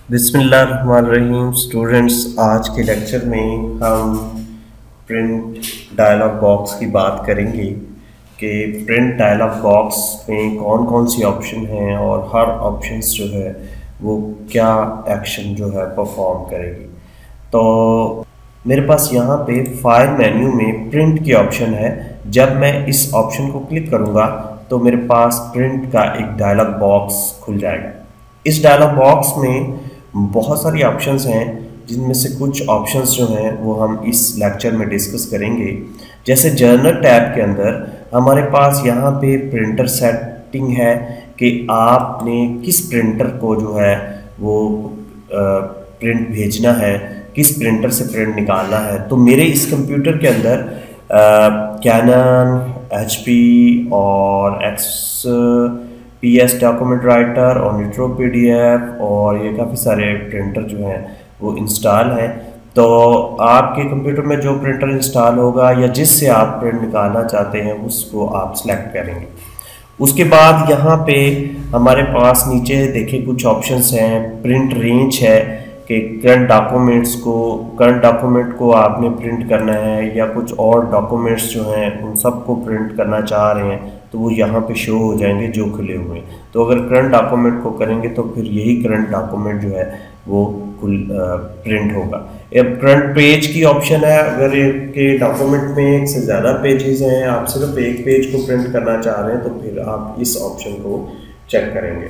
बिस्मिल्लाहिर्रहमानिर्रहीम। स्टूडेंट्स, आज के लेक्चर में हम प्रिंट डायलॉग बॉक्स की बात करेंगे कि प्रिंट डायलॉग बॉक्स में कौन कौन सी ऑप्शन हैं और हर ऑप्शंस जो है वो क्या एक्शन जो है परफॉर्म करेगी। तो मेरे पास यहाँ पे फाइल मेन्यू में प्रिंट की ऑप्शन है। जब मैं इस ऑप्शन को क्लिक करूँगा तो मेरे पास प्रिंट का एक डायलॉग बॉक्स खुल जाएगा। इस डायलॉग बॉक्स में बहुत सारी ऑप्शंस हैं, जिनमें से कुछ ऑप्शंस जो हैं वो हम इस लेक्चर में डिस्कस करेंगे। जैसे जर्नल टैब के अंदर हमारे पास यहाँ पे प्रिंटर सेटिंग है कि आपने किस प्रिंटर को जो है वो प्रिंट भेजना है, किस प्रिंटर से प्रिंट निकालना है। तो मेरे इस कंप्यूटर के अंदर कैनन, HP और XPS डॉक्यूमेंट राइटर और निट्रो PDF और ये काफ़ी सारे प्रिंटर जो हैं वो इंस्टॉल हैं। तो आपके कंप्यूटर में जो प्रिंटर इंस्टॉल होगा या जिससे आप प्रिंट निकालना चाहते हैं उसको आप सेलेक्ट करेंगे। उसके बाद यहाँ पे हमारे पास नीचे देखिए कुछ ऑप्शंस हैं। प्रिंट रेंज है कि करंट डॉक्यूमेंट को आपने प्रिंट करना है या कुछ और डॉक्यूमेंट्स जो हैं उन सबको प्रिंट करना चाह रहे हैं तो वो यहाँ पे शो हो जाएंगे जो खुले हुए हैं। तो अगर करंट डॉक्यूमेंट को करेंगे तो फिर यही करंट डॉक्यूमेंट जो है वो प्रिंट होगा। अब करंट पेज की ऑप्शन है। अगर के डॉक्यूमेंट में एक से ज़्यादा पेजेस हैं, आप सिर्फ एक पेज को प्रिंट करना चाह रहे हैं तो फिर आप इस ऑप्शन को चेक करेंगे।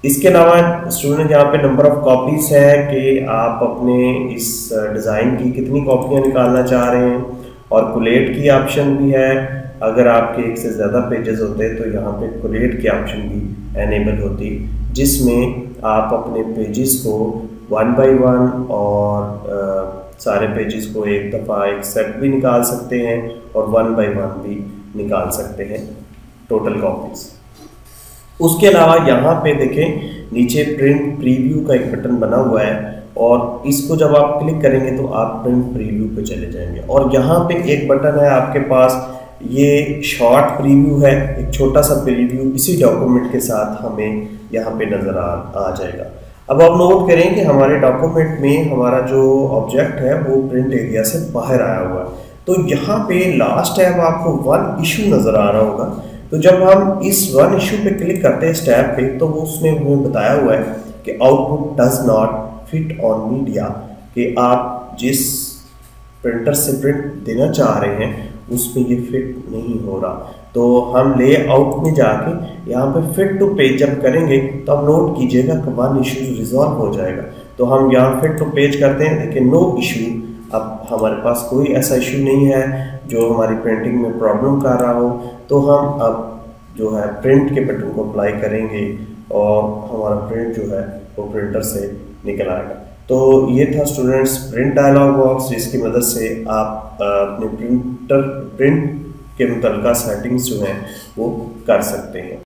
इसके अलावा स्टूडेंट यहाँ पे नंबर ऑफ कॉपीज़ है कि आप अपने इस डिज़ाइन की कितनी कॉपियाँ निकालना चाह रहे हैं, और कोलेट की ऑप्शन भी है। अगर आपके एक से ज़्यादा पेजेस होते हैं तो यहाँ पे कोलेट की ऑप्शन भी एनेबल होती, जिसमें आप अपने पेजेस को 1 बाय 1 और सारे पेजेस को एक दफ़ा एक सेट भी निकाल सकते हैं और 1 बाय 1 भी निकाल सकते हैं टोटल कॉपीज़। उसके अलावा यहाँ पे देखें नीचे प्रिंट प्रीव्यू का एक बटन बना हुआ है और इसको जब आप क्लिक करेंगे तो आप प्रिंट प्रीव्यू पे चले जाएंगे। और यहाँ पे एक बटन है आपके पास, ये शॉर्ट प्रीव्यू है, एक छोटा सा प्रीव्यू इसी डॉक्यूमेंट के साथ हमें यहाँ पे नज़र आ जाएगा। अब आप नोट करें कि हमारे डॉक्यूमेंट में हमारा जो ऑब्जेक्ट है वो प्रिंट एरिया से बाहर आया हुआ है। तो यहाँ पे लास्ट टैब आपको 1 इशू नज़र आ रहा होगा। तो जब हम इस 1 इशू पे क्लिक करते हैं इस टैब पे तो वो उसने हमें बताया हुआ है कि output does not fit on media, कि आप जिस प्रिंटर से प्रिंट देना चाह रहे हैं उसमें ये फिट नहीं हो रहा। तो हम लेआउट में जाके यहाँ पे फिट टू पेज जब करेंगे तो आप नोट कीजिएगा कि 1 इशू रिजॉल्व हो जाएगा। तो हम यहाँ फिट टू पेज करते हैं, लेकिन नो इशू। अब हमारे पास कोई ऐसा इशू नहीं है जो हमारी प्रिंटिंग में प्रॉब्लम कर रहा हो। तो हम अब जो है प्रिंट के बटन को अप्लाई करेंगे और हमारा प्रिंट जो है वो प्रिंटर से निकल आएगा। तो ये था स्टूडेंट्स प्रिंट डायलॉग बॉक्स, जिसकी मदद से आप अपने प्रिंट के मुतल्लिका सेटिंग्स जो हैं वो कर सकते हैं।